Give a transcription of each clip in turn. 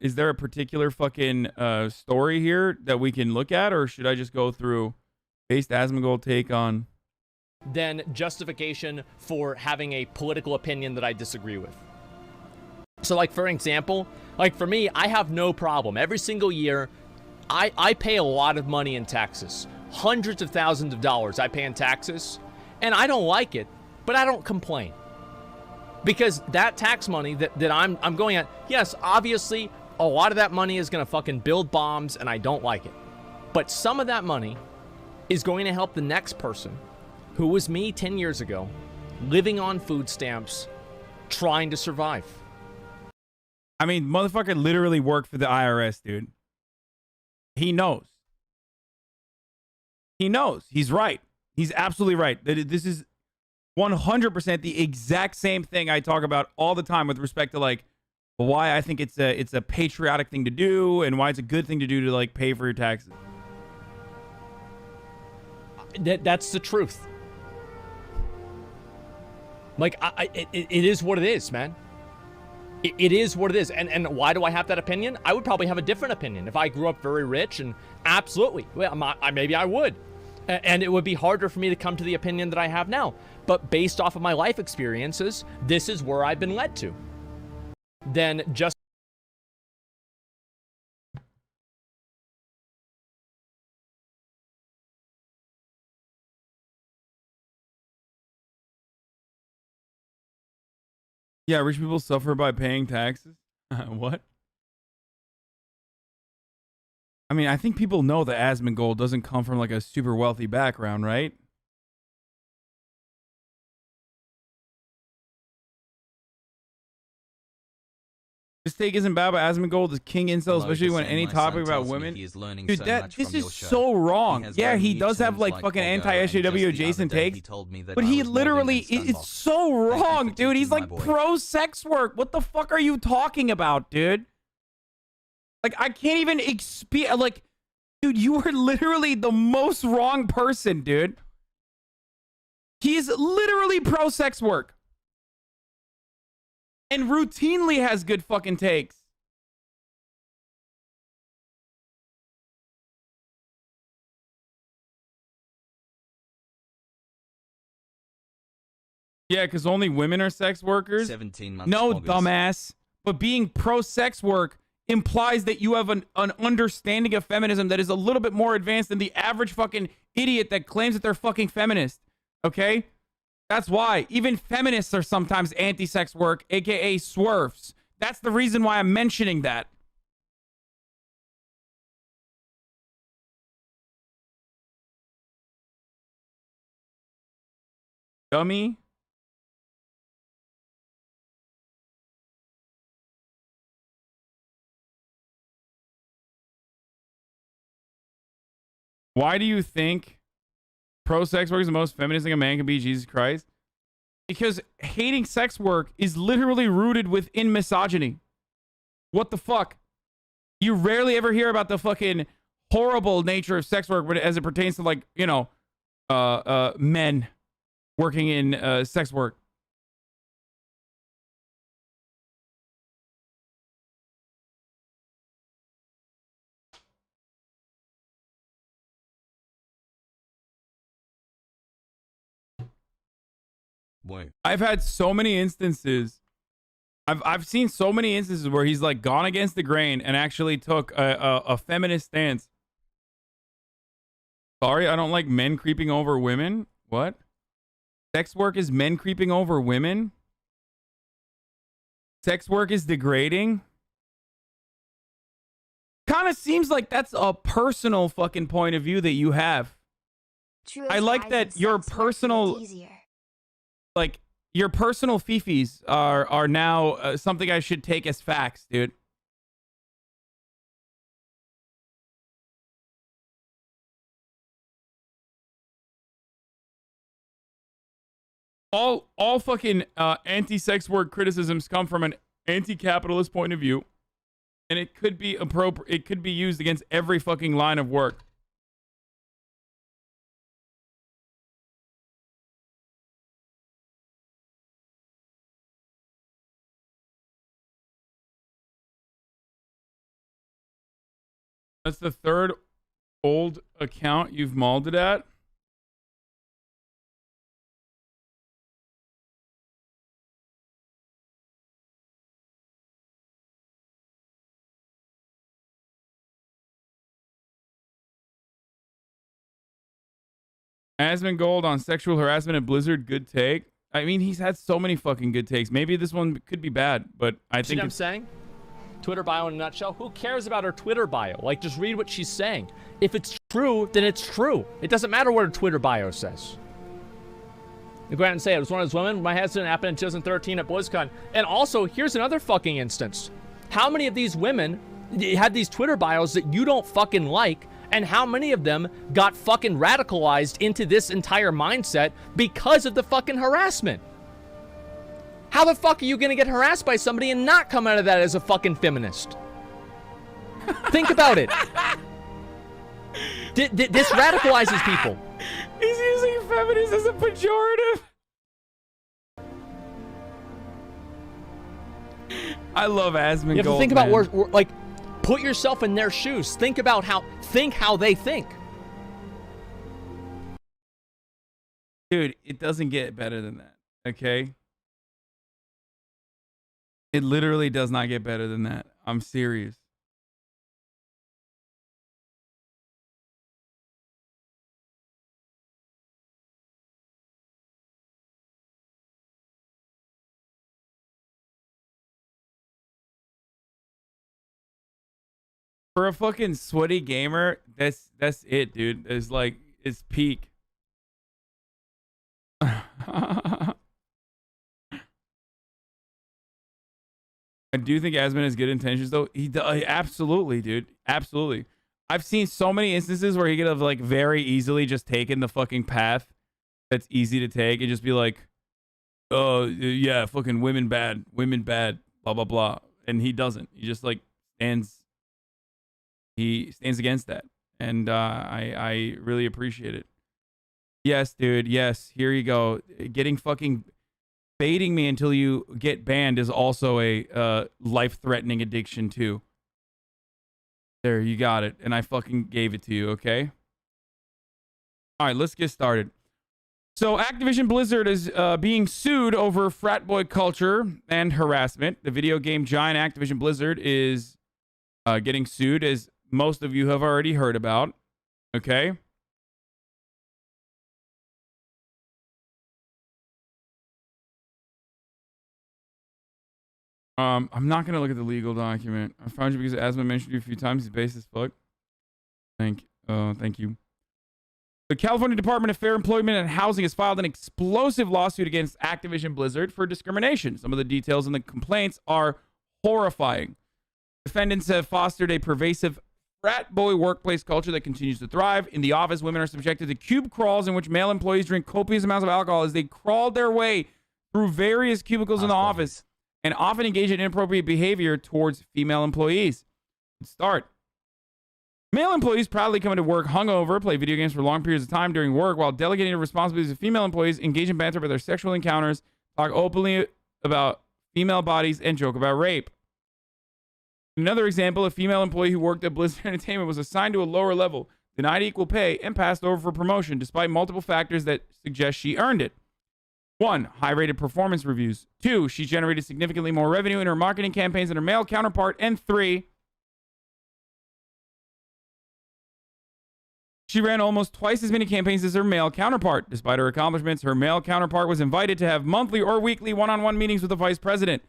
is there a particular fucking story here that we can look at, or should I just go through based Asmongold take on? Then justification for having a political opinion that I disagree with. So, like, for example, like for me, I have no problem. Every single year, I pay a lot of money in taxes. Hundreds of thousands of dollars I pay in taxes. And I don't like it, but I don't complain. Because that tax money that I'm going at, yes, obviously, a lot of that money is going to fucking build bombs, and I don't like it. But some of that money is going to help the next person, who was me 10 years ago, living on food stamps, trying to survive. I mean, motherfucker literally worked for the IRS, dude. He knows. He knows. He's right. He's absolutely right. This is 100% the exact same thing I talk about all the time with respect to, like, why I think it's a patriotic thing to do and why it's a good thing to do to, like, pay for your taxes. That's the truth. Like, it is what it is, man. It is what it is. And why do I have that opinion? I would probably have a different opinion if I grew up very rich, and absolutely, well, maybe I would. And it would be harder for me to come to the opinion that I have now. But based off of my life experiences, this is where I've been led to. Then just... Yeah, rich people suffer by paying taxes. What? I mean, I think people know that Asmongold doesn't come from like a super wealthy background, right? This take isn't bad, but Asmongold is king incel, especially when any topic about women. Dude, this is so wrong. Yeah, he does have like fucking anti-SJW adjacent takes, but he literally, it's so wrong, dude. He's like pro-sex work. What the fuck are you talking about, dude? Like, I can't even like, dude, you are literally the most wrong person, dude. He's literally pro-sex work. And routinely has good fucking takes. Yeah, because only women are sex workers. 17 months. No, August. dumbass. But being pro-sex work implies that you have an understanding of feminism that is a little bit more advanced than the average fucking idiot that claims that they're fucking feminist. Okay? That's why. Even feminists are sometimes anti-sex work, aka swerves. That's the reason why I'm mentioning that. Dummy. Why do you think pro-sex work is the most feminist thing a man can be? Jesus Christ. Because hating sex work is literally rooted within misogyny. What the fuck? You rarely ever hear about the fucking horrible nature of sex work as it pertains to, like, you know, men working in sex work. Boy. I've had so many instances. I've seen so many instances where he's like gone against the grain and actually took a feminist stance. Sorry, I don't like men creeping over women. What? Sex work is men creeping over women? Sex work is degrading? Kind of seems like that's a personal fucking point of view that you have. I like that your personal, like, your personal fifis are now something I should take as facts, dude. All fucking anti-sex work criticisms come from an anti-capitalist point of view, and it could be appropriate. It could be used against every fucking line of work. That's the third old account you've mauled it at? Asmongold on sexual harassment at Blizzard, good take. I mean, he's had so many fucking good takes. Maybe this one could be bad, but I think... You know what I'm saying? Twitter bio in a nutshell. Who cares about her Twitter bio? Like, just read what she's saying. If it's true, then it's true. It doesn't matter what her Twitter bio says. You go ahead and say it was one of those women. My accident happened in 2013 at BlizzCon. And also, here's another fucking instance. How many of these women had these Twitter bios that you don't fucking like? And how many of them got fucking radicalized into this entire mindset because of the fucking harassment? How the fuck are you gonna get harassed by somebody and not come out of that as a fucking feminist? Think about it. This radicalizes people. He's using feminist as a pejorative. I love Asmongold. You have to think about like, put yourself in their shoes. Think how they think. Dude, it doesn't get better than that, okay? It literally does not get better than that. I'm serious. For a fucking sweaty gamer, that's it, dude. It's peak. I do think Asmon has good intentions, though. Absolutely, dude. Absolutely. I've seen so many instances where he could have, like, very easily just taken the fucking path that's easy to take and just be like, oh, yeah, fucking women bad, blah, blah, blah. And he doesn't. He just, like, stands against that. And I really appreciate it. Yes, dude. Yes. Here you go. Getting fucking... Baiting me until you get banned is also a life-threatening addiction too. There, you got it. And I fucking gave it to you, okay? All right, let's get started. So Activision Blizzard is being sued over frat boy culture and harassment. The video game giant Activision Blizzard is getting sued, as most of you have already heard about, okay? I'm not going to look at the legal document. I found you because Asma mentioned you a few times. He's base as fuck. Thank you. The California Department of Fair Employment and Housing has filed an explosive lawsuit against Activision Blizzard for discrimination. Some of the details in the complaints are horrifying. Defendants have fostered a pervasive frat boy workplace culture that continues to thrive. In the office, women are subjected to cube crawls in which male employees drink copious amounts of alcohol as they crawl their way through various cubicles in the office, and often engage in inappropriate behavior towards female employees. Let's start. Male employees proudly come into work hungover, play video games for long periods of time during work, while delegating the responsibilities of female employees, engage in banter about their sexual encounters, talk openly about female bodies, and joke about rape. Another example, a female employee who worked at Blizzard Entertainment was assigned to a lower level, denied equal pay, and passed over for promotion, despite multiple factors that suggest she earned it. 1. High-rated performance reviews. 2. She generated significantly more revenue in her marketing campaigns than her male counterpart. And 3. She ran almost twice as many campaigns as her male counterpart. Despite her accomplishments, her male counterpart was invited to have monthly or weekly one-on-one meetings with the vice president.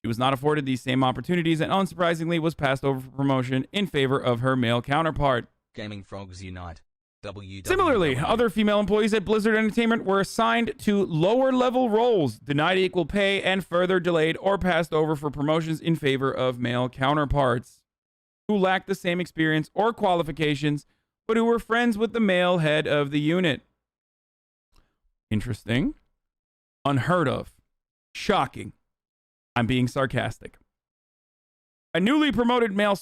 She was not afforded these same opportunities and, unsurprisingly, was passed over for promotion in favor of her male counterpart. Gaming Frogs Unite. Similarly, other female employees at Blizzard Entertainment were assigned to lower-level roles, denied equal pay, and further delayed or passed over for promotions in favor of male counterparts who lacked the same experience or qualifications, but who were friends with the male head of the unit. Interesting. Unheard of. Shocking. I'm being sarcastic. A newly promoted male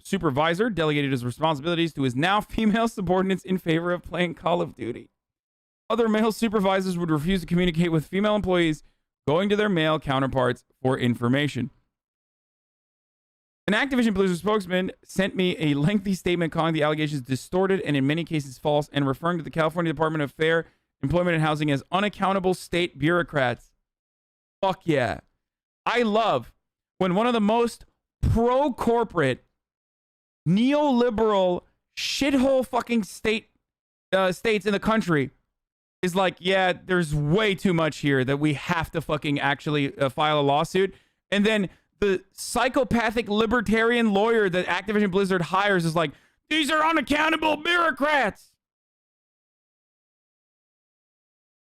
supervisor delegated his responsibilities to his now female subordinates in favor of playing Call of Duty. Other male supervisors would refuse to communicate with female employees, going to their male counterparts for information. An Activision Blizzard spokesman sent me a lengthy statement calling the allegations distorted and in many cases false and referring to the California Department of Fair Employment and Housing as unaccountable state bureaucrats. Fuck yeah. I love when one of the most pro-corporate, neoliberal, shithole fucking states in the country is like, yeah, there's way too much here that we have to fucking actually file a lawsuit. And then the psychopathic libertarian lawyer that Activision Blizzard hires is like, these are unaccountable bureaucrats.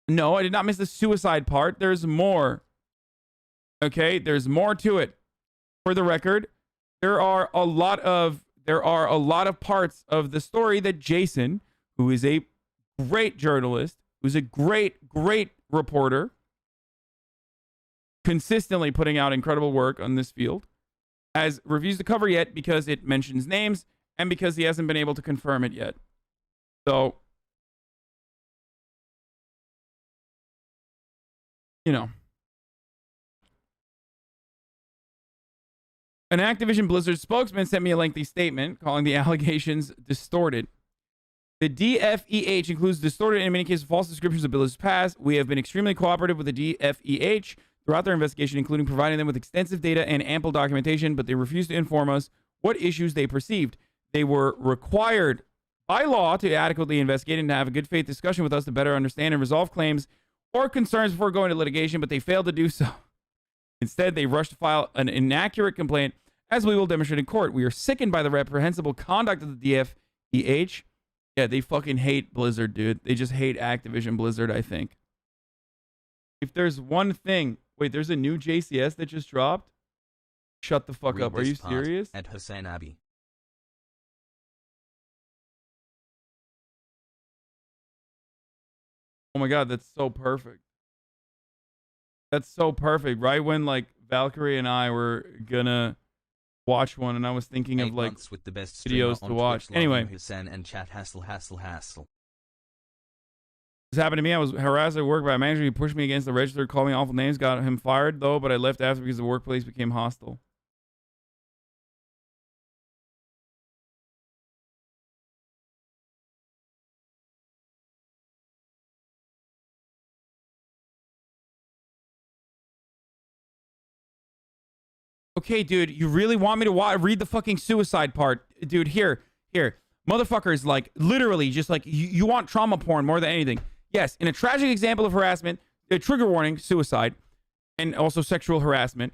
No, I did not miss the suicide part. There's more. Okay, there's more to it. For the record, there are a lot of parts of the story that Jason, who is a great journalist, who's a great reporter, consistently putting out incredible work on this field, has refused to cover yet because it mentions names and because he hasn't been able to confirm it yet. So, you know. An Activision Blizzard spokesman sent me a lengthy statement calling the allegations distorted. The DFEH includes distorted and in many cases false descriptions of Blizzard's past. We have been extremely cooperative with the DFEH throughout their investigation, including providing them with extensive data and ample documentation, but they refused to inform us what issues they perceived. They were required by law to adequately investigate and to have a good faith discussion with us to better understand and resolve claims or concerns before going to litigation, but they failed to do so. Instead, they rushed to file an inaccurate complaint, as we will demonstrate in court. We are sickened by the reprehensible conduct of the DFEH. Yeah, they fucking hate Blizzard, dude. They just hate Activision Blizzard, I think. If there's one thing... Wait, there's a new JCS that just dropped? Shut the fuck up. Are you serious? At Hasanabi. Oh my god, that's so perfect. That's so perfect. Right when, like, Valkyrie and I were gonna watch one, and I was thinking of, like, with the best videos to watch. Anyway. Hasan and chat hassle. This happened to me. I was harassed at work by a manager who pushed me against the register, called me awful names, got him fired, though, but I left after because the workplace became hostile. Okay, dude, you really want me to read the fucking suicide part? Dude, here. Motherfuckers, like, literally, just like, you want trauma porn more than anything. Yes, in a tragic example of harassment, trigger warning, suicide, and also sexual harassment.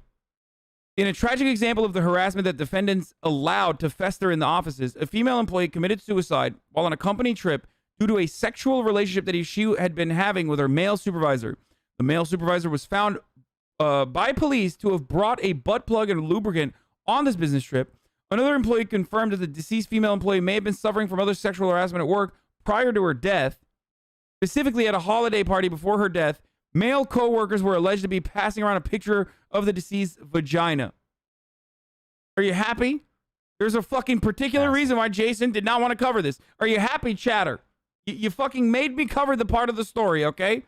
In a tragic example of the harassment that defendants allowed to fester in the offices, a female employee committed suicide while on a company trip due to a sexual relationship that she had been having with her male supervisor. The male supervisor was found by police to have brought a butt plug and lubricant on this business trip. Another employee confirmed that the deceased female employee may have been suffering from other sexual harassment at work prior to her death. Specifically, at a holiday party before her death, male co-workers were alleged to be passing around a picture of the deceased's vagina. Are you happy? There's a fucking particular reason why Jason did not want to cover this. Are you happy, chatter? You fucking made me cover the part of the story, okay?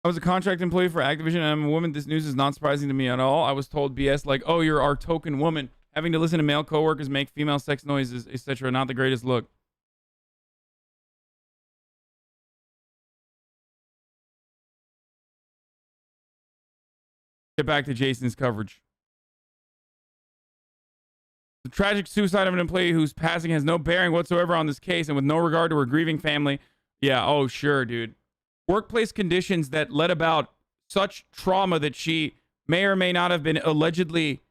I was a contract employee for Activision and I'm a woman. This news is not surprising to me at all. I was told BS like, oh, you're our token woman. Having to listen to male coworkers make female sex noises, etc. Not the greatest look. Get back to Jason's coverage. The tragic suicide of an employee whose passing has no bearing whatsoever on this case and with no regard to her grieving family. Yeah, oh, sure, dude. Workplace conditions that led about such trauma that she may or may not have been allegedly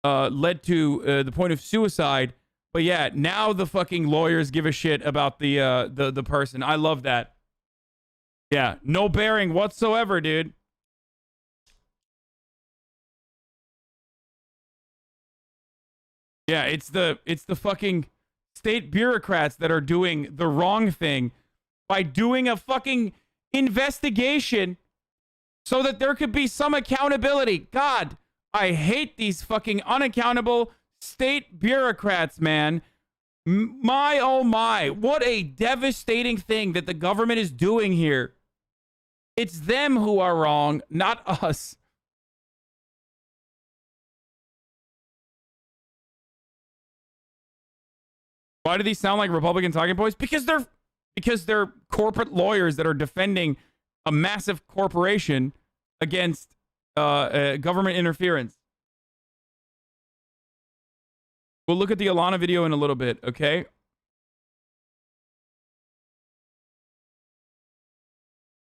led to the point of suicide. But yeah, now the fucking lawyers give a shit about the person. I love that. Yeah, no bearing whatsoever, dude. Yeah, it's the fucking state bureaucrats that are doing the wrong thing by doing a fucking investigation so that there could be some accountability. God, I hate these fucking unaccountable state bureaucrats, man. My, oh my, what a devastating thing that the government is doing here. It's them who are wrong, not us. Why do these sound like Republican talking points? Because they're corporate lawyers that are defending a massive corporation against government interference. We'll look at the Alana video in a little bit, okay?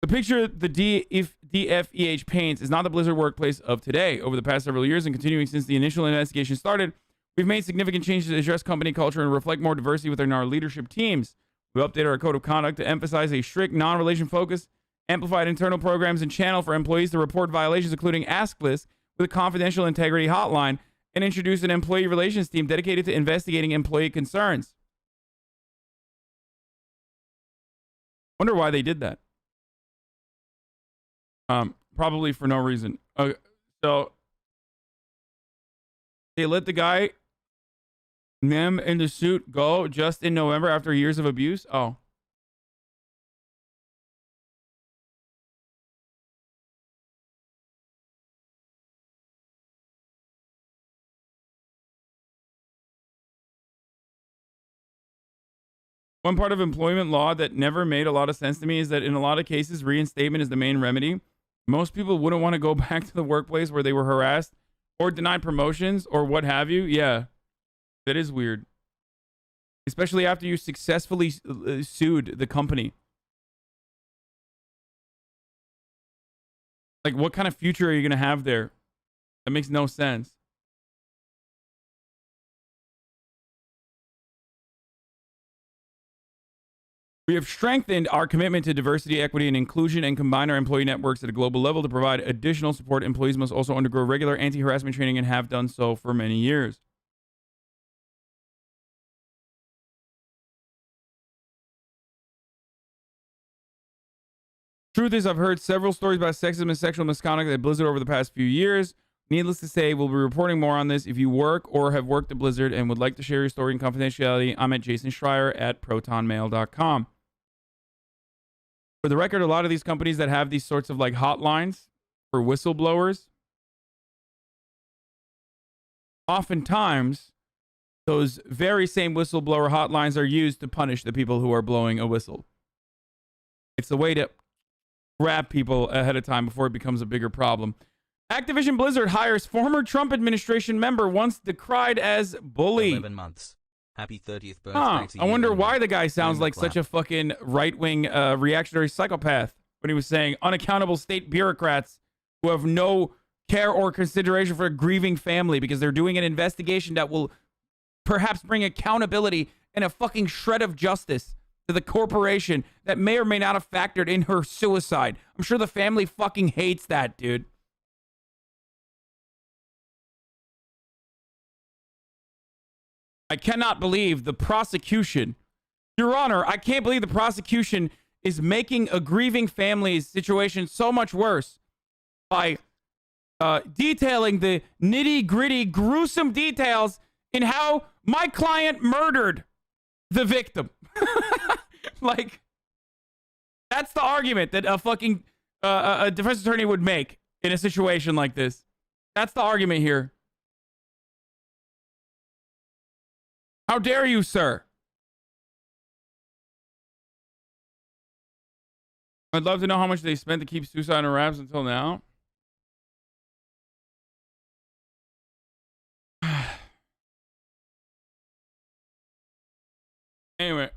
The picture the DFEH paints is not the Blizzard workplace of today. Over the past several years and continuing since the initial investigation started, we've made significant changes to address company culture and reflect more diversity within our leadership teams. We updated our code of conduct to emphasize a strict non-relation focus, amplified internal programs and channel for employees to report violations, including Ask List with a confidential integrity hotline, and introduced an employee relations team dedicated to investigating employee concerns. Wonder why they did that. Probably for no reason. So they let the guy, them in the suit, go just in November after years of abuse. Oh. One part of employment law that never made a lot of sense to me is that in a lot of cases, reinstatement is the main remedy. Most people wouldn't want to go back to the workplace where they were harassed or denied promotions or what have you. Yeah, that is weird. Especially after you successfully sued the company. Like, what kind of future are you going to have there? That makes no sense. We have strengthened our commitment to diversity, equity, and inclusion and combined our employee networks at a global level to provide additional support. Employees must also undergo regular anti-harassment training and have done so for many years. Truth is, I've heard several stories about sexism and sexual misconduct at Blizzard over the past few years. Needless to say, we'll be reporting more on this. If you work or have worked at Blizzard and would like to share your story in confidentiality, I'm at jasonschreier@protonmail.com. For the record, a lot of these companies that have these sorts of like hotlines for whistleblowers, oftentimes those very same whistleblower hotlines are used to punish the people who are blowing a whistle. It's a way to grab people ahead of time before it becomes a bigger problem. Activision Blizzard hires former Trump administration member once decried as bully. 11 months. Happy 30th birthday to you. I wonder why the guy sounds like such a fucking right-wing reactionary psychopath when he was saying unaccountable state bureaucrats who have no care or consideration for a grieving family because they're doing an investigation that will perhaps bring accountability and a fucking shred of justice to the corporation that may or may not have factored in her suicide. I'm sure the family fucking hates that, dude. I cannot believe the prosecution. Your Honor, I can't believe the prosecution is making a grieving family's situation so much worse by detailing the nitty-gritty, gruesome details in how my client murdered the victim. Like, that's the argument that a fucking a defense attorney would make in a situation like this. That's the argument here. How dare you, sir? I'd love to know how much they spent to keep suicide under wraps until now. Anyway.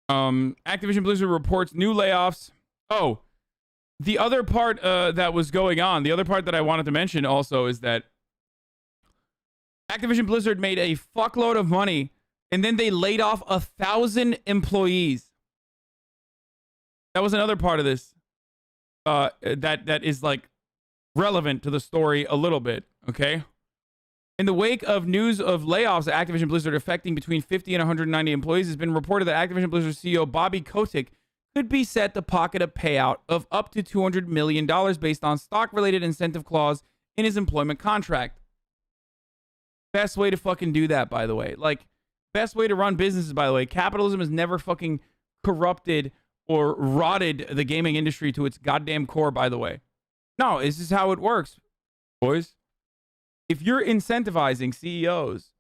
Activision Blizzard reports new layoffs. Oh, the other part that was going on, the other part that I wanted to mention also is that Activision Blizzard made a fuckload of money and then they laid off 1,000 employees. That was another part of this that is like relevant to the story a little bit, okay? In the wake of news of layoffs at Activision Blizzard affecting between 50 and 190 employees, it's been reported that Activision Blizzard CEO Bobby Kotick could be set to pocket a payout of up to $200 million based on stock-related incentive clause in his employment contract. Best way to fucking do that, by the way. Like, best way to run businesses, by the way. Capitalism has never fucking corrupted or rotted the gaming industry to its goddamn core, by the way. No, this is how it works, boys. If you're incentivizing CEOs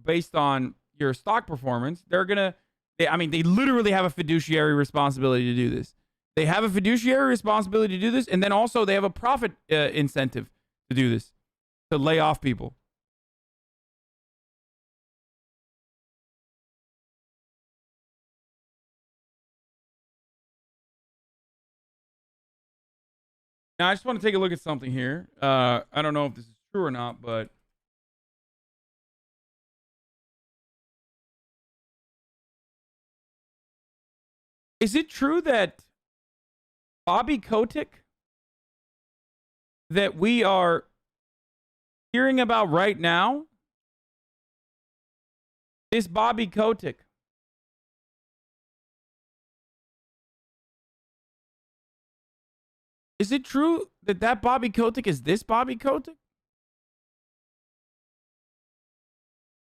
based on your stock performance, they're going to, they literally have a fiduciary responsibility to do this. They have a fiduciary responsibility to do this, and then also they have a profit incentive to do this, to lay off people. Now, I just want to take a look at something here. I don't know if this is true or not, but is it true that Bobby Kotick that we are hearing about right now, this Bobby Kotick, is it true that that Bobby Kotick is this Bobby Kotick?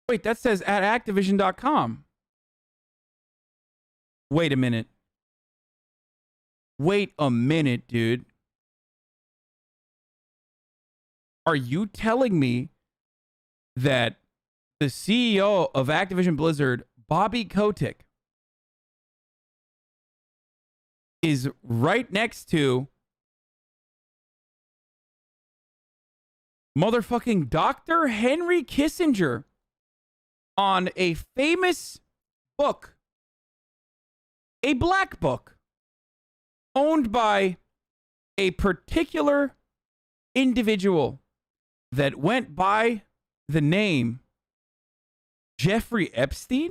Wait, that says at Activision.com. Wait a minute. Wait a minute, dude. Are you telling me that the CEO of Activision Blizzard, Bobby Kotick, is right next to motherfucking Dr. Henry Kissinger on a famous book, a black book, owned by a particular individual that went by the name Jeffrey Epstein?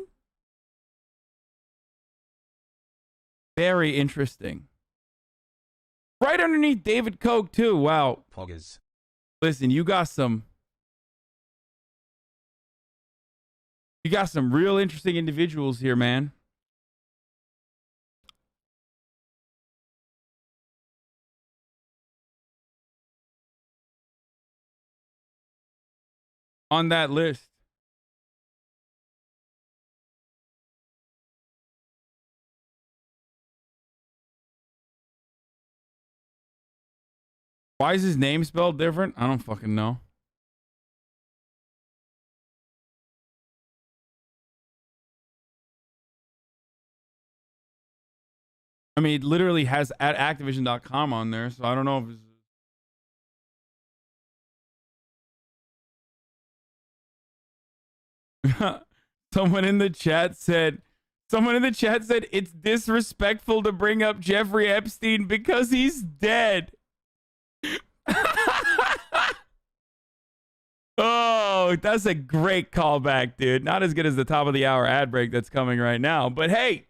Very interesting. Right underneath David Koch, too. Wow. Poggers. Listen, you got some real interesting individuals here, man. On that list. Why is his name spelled different? I don't fucking know. I mean, it literally has at Activision.com on there, so I don't know if it's... Someone in the chat said it's disrespectful to bring up Jeffrey Epstein because he's dead. Oh, that's a great callback, dude. Not as good as the top of the hour ad break that's coming right now, but hey,